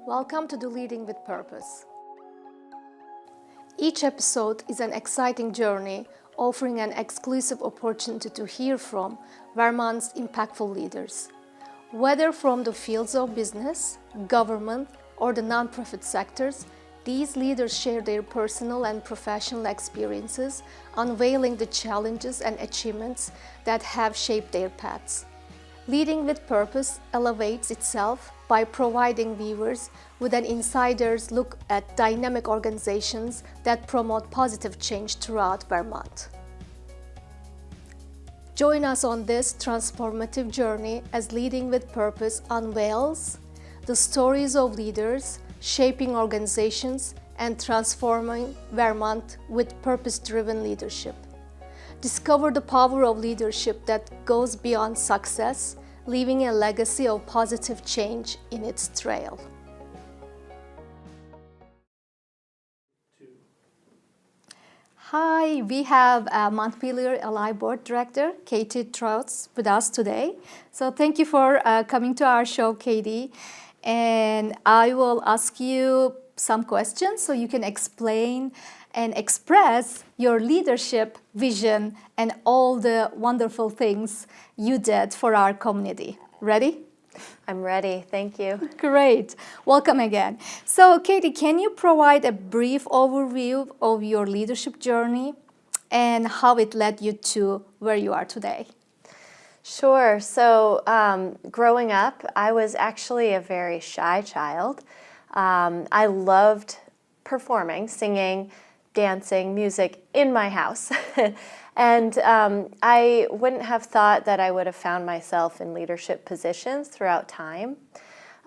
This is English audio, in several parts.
Welcome to the Leading with Purpose. Each episode is an exciting journey offering an exclusive opportunity to hear from Vermont's impactful leaders. Whether from the fields of business, government, or the nonprofit sectors, these leaders share their personal and professional experiences, unveiling the challenges and achievements that have shaped their paths. Leading with Purpose elevates itself by providing viewers with an insider's look at dynamic organizations that promote positive change throughout Vermont. Join us on this transformative journey as Leading with Purpose unveils the stories of leaders shaping organizations and transforming Vermont with purpose-driven leadership. Discover the power of leadership that goes beyond success, leaving a legacy of positive change in its trail. Hi, we have Montpelier Alive Board Director, Katie Trautz, with us today. So thank you for coming to our show, Katie. And I will ask you some questions so you can explain and express your leadership vision and all the wonderful things you did for our community. Ready? I'm ready, thank you. Great, welcome again. So Katie, can you provide a brief overview of your leadership journey and how it led you to where you are today? Sure, so growing up, I was actually a very shy child. I loved performing, singing, dancing, music in my house. And I wouldn't have thought that I would have found myself in leadership positions throughout time.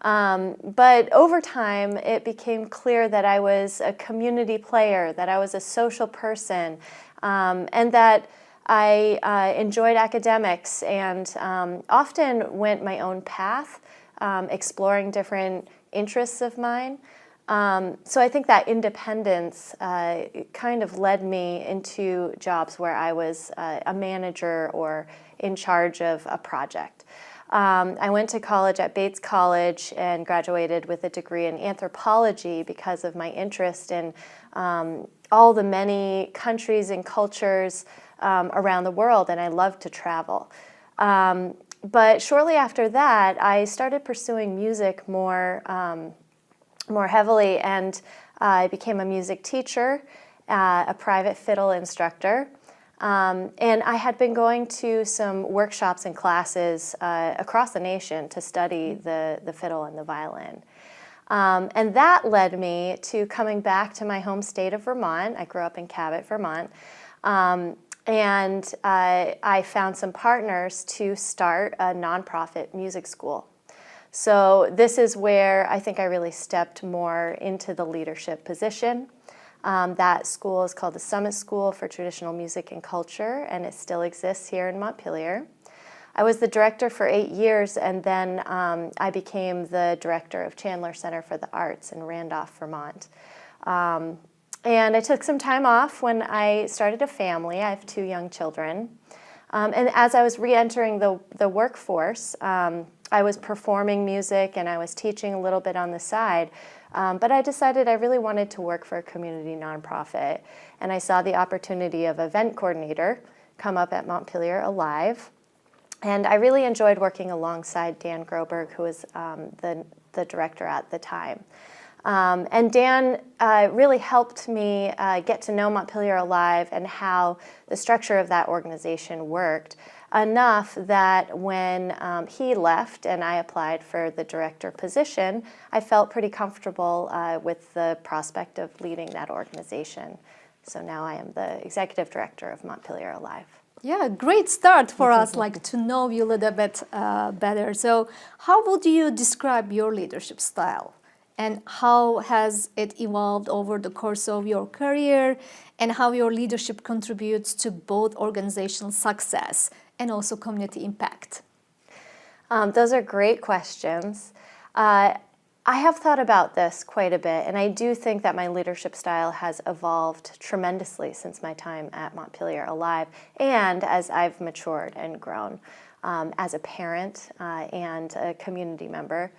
But over time, it became clear that I was a community player, that I was a social person, and that I enjoyed academics and often went my own path, exploring different interests of mine. So I think that independence kind of led me into jobs where I was a manager or in charge of a project. I went to college at Bates College and graduated with a degree in anthropology because of my interest in all the many countries and cultures around the world, and I loved to travel. But shortly after that, I started pursuing music more heavily, and I became a music teacher, a private fiddle instructor, and I had been going to some workshops and classes across the nation to study the fiddle and the violin. And that led me to coming back to my home state of Vermont. I grew up in Cabot, Vermont, and I found some partners to start a nonprofit music school. So this is where I think I really stepped more into the leadership position. That school is called the Summit School for Traditional Music and Culture, and it still exists here in Montpelier. I was the director for 8 years, and then I became the director of Chandler Center for the Arts in Randolph, Vermont. And I took some time off when I started a family. I have 2 young children. And as I was re-entering the workforce, I was performing music and I was teaching a little bit on the side, but I decided I really wanted to work for a community nonprofit, and I saw the opportunity of event coordinator come up at Montpelier Alive, and I really enjoyed working alongside Dan Groberg, who was the director at the time. And Dan really helped me get to know Montpelier Alive and how the structure of that organization worked, enough that when he left and I applied for the director position, I felt pretty comfortable with the prospect of leading that organization. So now I am the Executive Director of Montpelier Alive. Yeah, great start for us, like to know you a little bit better. So how would you describe your leadership style? And how has it evolved over the course of your career, and how your leadership contributes to both organizational success and also community impact? Those are great questions. I have thought about this quite a bit, and I do think that my leadership style has evolved tremendously since my time at Montpelier Alive, and as I've matured and grown as a parent and a community member.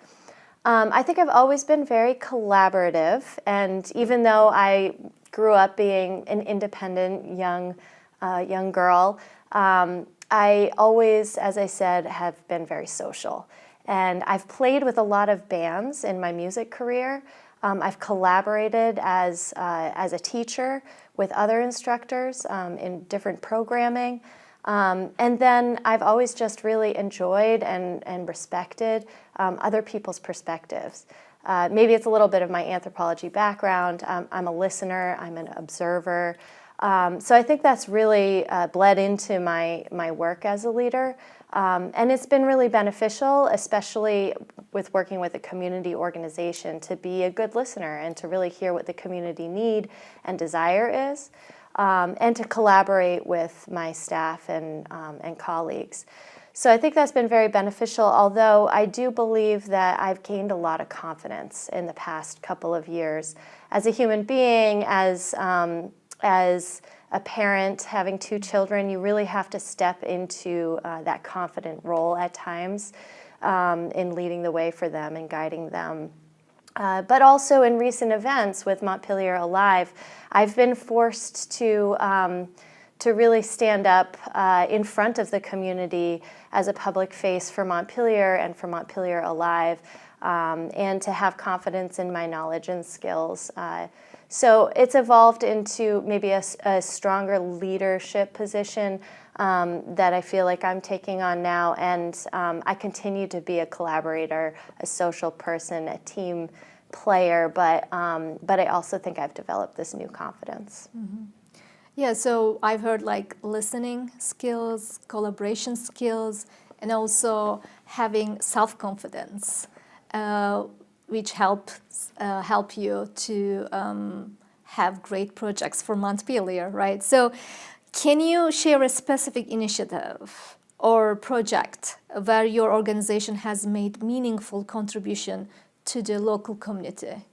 I think I've always been very collaborative, and even though I grew up being an independent young girl, I always, as I said, have been very social. And I've played with a lot of bands in my music career. I've collaborated as a teacher with other instructors in different programming. And then I've always just really enjoyed and respected other people's perspectives. Maybe it's a little bit of my anthropology background. I'm a listener, I'm an observer. So I think that's really bled into my work as a leader. And it's been really beneficial, especially with working with a community organization, to be a good listener and to really hear what the community need and desire is, and to collaborate with my staff and colleagues. So I think that's been very beneficial, although I do believe that I've gained a lot of confidence in the past couple of years. As a human being, as a parent having 2 children, you really have to step into that confident role at times in leading the way for them and guiding them. But also in recent events with Montpelier Alive, I've been forced to really stand up in front of the community as a public face for Montpelier and for Montpelier Alive, and to have confidence in my knowledge and skills. So it's evolved into maybe a stronger leadership position that I feel like I'm taking on now, and I continue to be a collaborator, a social person, a team player, but I also think I've developed this new confidence. Mm-hmm. Yeah, so I've heard like listening skills, collaboration skills, and also having self-confidence, which help you to have great projects for Montpelier, right? So can you share a specific initiative or project where your organization has made meaningful contribution to the local community?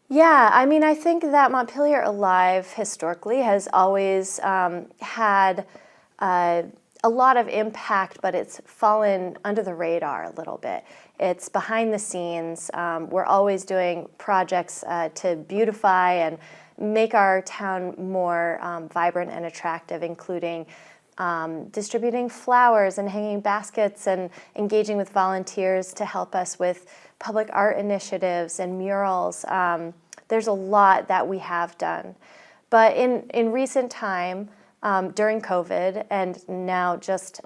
Yeah, I mean, I think that Montpelier Alive historically has always had a lot of impact, but it's fallen under the radar a little bit. It's behind the scenes. We're always doing projects to beautify and make our town more vibrant and attractive, including distributing flowers and hanging baskets and engaging with volunteers to help us with public art initiatives and murals. There's a lot that we have done. But in recent time, during COVID and now just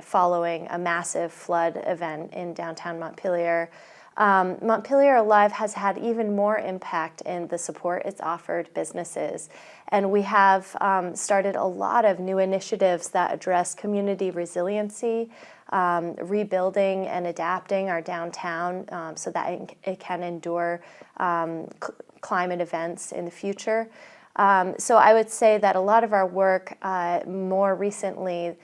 following a massive flood event in downtown Montpelier, Montpelier Alive has had even more impact in the support it's offered businesses. And we have started a lot of new initiatives that address community resiliency, rebuilding and adapting our downtown so that it can endure climate events in the future. So I would say that a lot of our work more recently,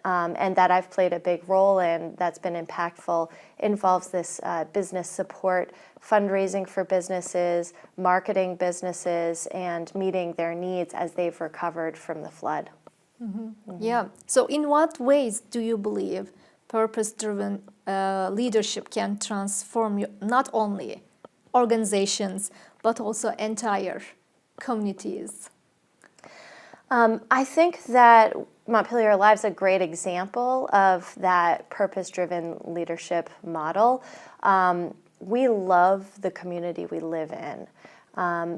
and that I've played a big role in, that's been impactful, involves this business support, fundraising for businesses, marketing businesses, and meeting their needs as they've recovered from the flood. Mm-hmm. Mm-hmm. Yeah. So in what ways do you believe purpose-driven leadership can transform not only organizations, but also entire communities? I think that Montpelier Alive is a great example of that purpose-driven leadership model. We love the community we live in.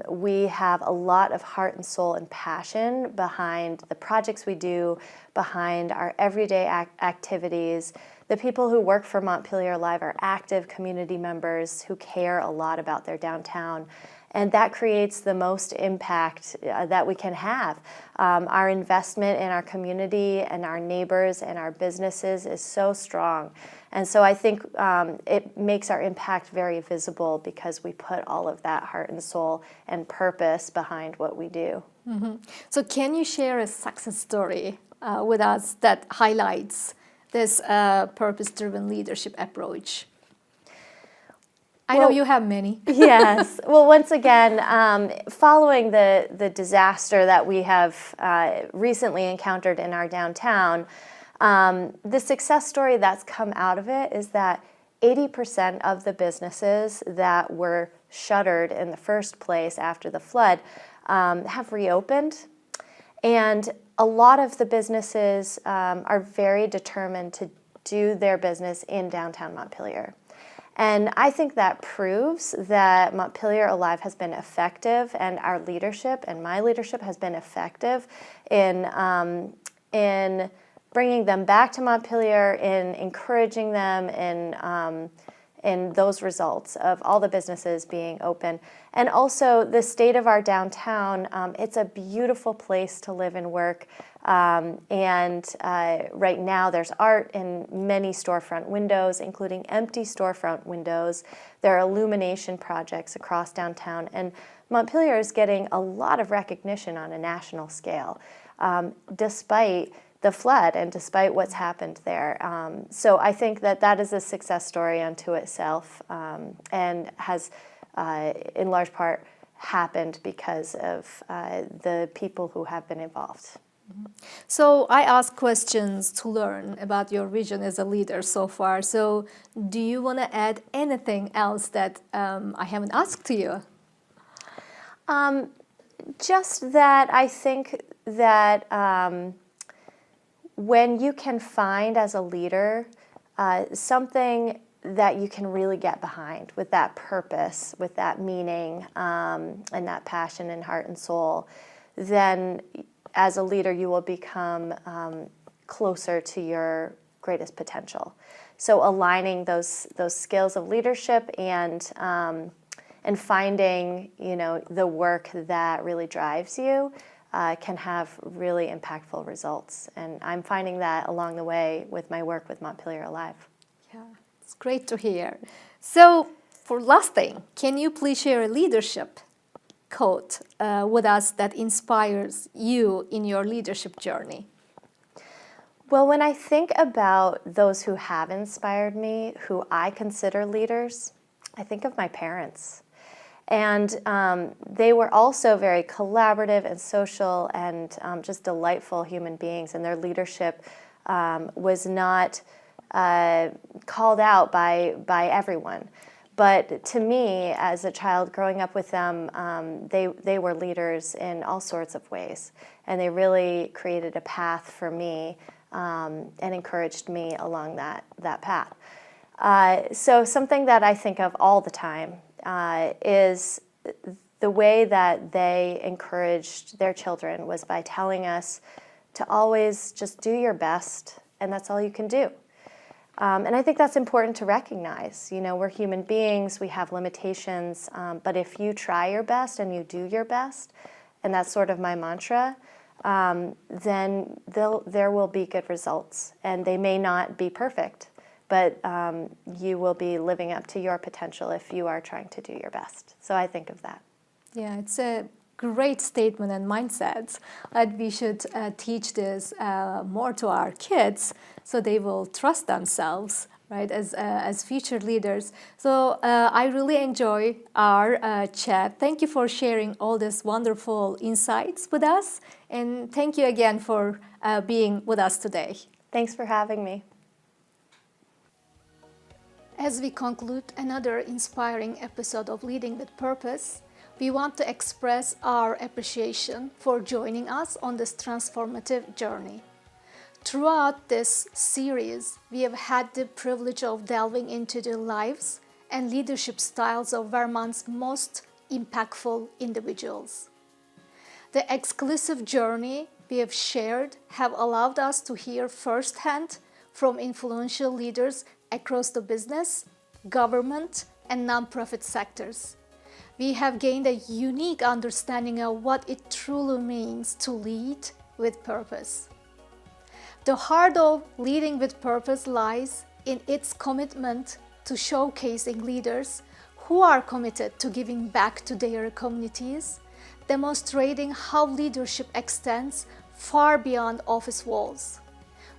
We have a lot of heart and soul and passion behind the projects we do, behind our everyday activities. The people who work for Montpelier Alive are active community members who care a lot about their downtown. And that creates the most impact that we can have. Our investment in our community and our neighbors and our businesses is so strong. And so I think it makes our impact very visible because we put all of that heart and soul and purpose behind what we do. Mm-hmm. So can you share a success story with us that highlights this purpose-driven leadership approach? I know you have many. Yes. Well, once again, following the disaster that we have recently encountered in our downtown, the success story that's come out of it is that 80% of the businesses that were shuttered in the first place after the flood have reopened. And a lot of the businesses are very determined to do their business in downtown Montpelier. And I think that proves that Montpelier Alive has been effective, and our leadership and my leadership has been effective in bringing them back to Montpelier, in encouraging them in those results of all the businesses being open. And also the state of our downtown, it's a beautiful place to live and work. Right now there's art in many storefront windows, including empty storefront windows. There are illumination projects across downtown, and Montpelier is getting a lot of recognition on a national scale, despite the flood and despite what's happened there. So I think that is a success story unto itself, and has in large part happened because of the people who have been involved. So I ask questions to learn about your vision as a leader so far. So do you want to add anything else that I haven't asked to you? Just that I think that when you can find as a leader something that you can really get behind with that purpose, with that meaning, and that passion and heart and soul, then as a leader you will become closer to your greatest potential. So aligning those skills of leadership and finding, the work that really drives you can have really impactful results. And I'm finding that along the way with my work with Montpelier Alive. Yeah, it's great to hear. So for last thing, can you please share a leadership quote with us that inspires you in your leadership journey? Well, when I think about those who have inspired me, who I consider leaders, I think of my parents. And they were also very collaborative and social and just delightful human beings. And their leadership was not called out by everyone. But to me, as a child growing up with them, they were leaders in all sorts of ways. And they really created a path for me and encouraged me along that path. So something that I think of all the time is the way that they encouraged their children was by telling us to always just do your best, and that's all you can do. And I think that's important to recognize. We're human beings, we have limitations, but if you try your best and you do your best, and that's sort of my mantra, then there will be good results. And they may not be perfect, but you will be living up to your potential if you are trying to do your best. So I think of that. Yeah, it's a great statement and mindset that we should teach this more to our kids so they will trust themselves, right, as future leaders. So I really enjoy our chat. Thank you for sharing all these wonderful insights with us, and thank you again for being with us today. Thanks for having me. As we conclude another inspiring episode of Leading with Purpose, we want to express our appreciation for joining us on this transformative journey. Throughout this series, we have had the privilege of delving into the lives and leadership styles of Vermont's most impactful individuals. The exclusive journey we have shared have allowed us to hear firsthand from influential leaders across the business, government, and nonprofit sectors. We have gained a unique understanding of what it truly means to lead with purpose. The heart of Leading with Purpose lies in its commitment to showcasing leaders who are committed to giving back to their communities, demonstrating how leadership extends far beyond office walls.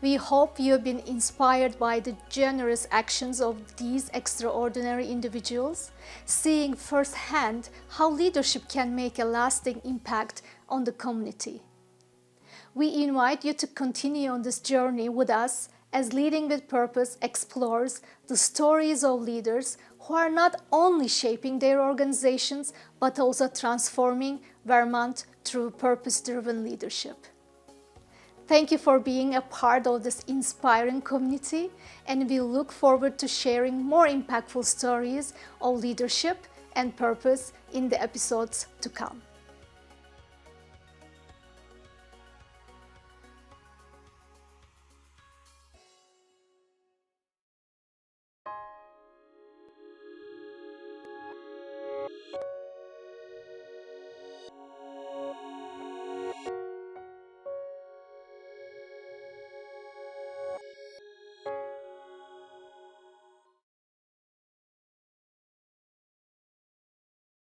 We hope you have been inspired by the generous actions of these extraordinary individuals, seeing firsthand how leadership can make a lasting impact on the community. We invite you to continue on this journey with us as Leading with Purpose explores the stories of leaders who are not only shaping their organizations but also transforming Vermont through purpose-driven leadership. Thank you for being a part of this inspiring community, and we look forward to sharing more impactful stories of leadership and purpose in the episodes to come.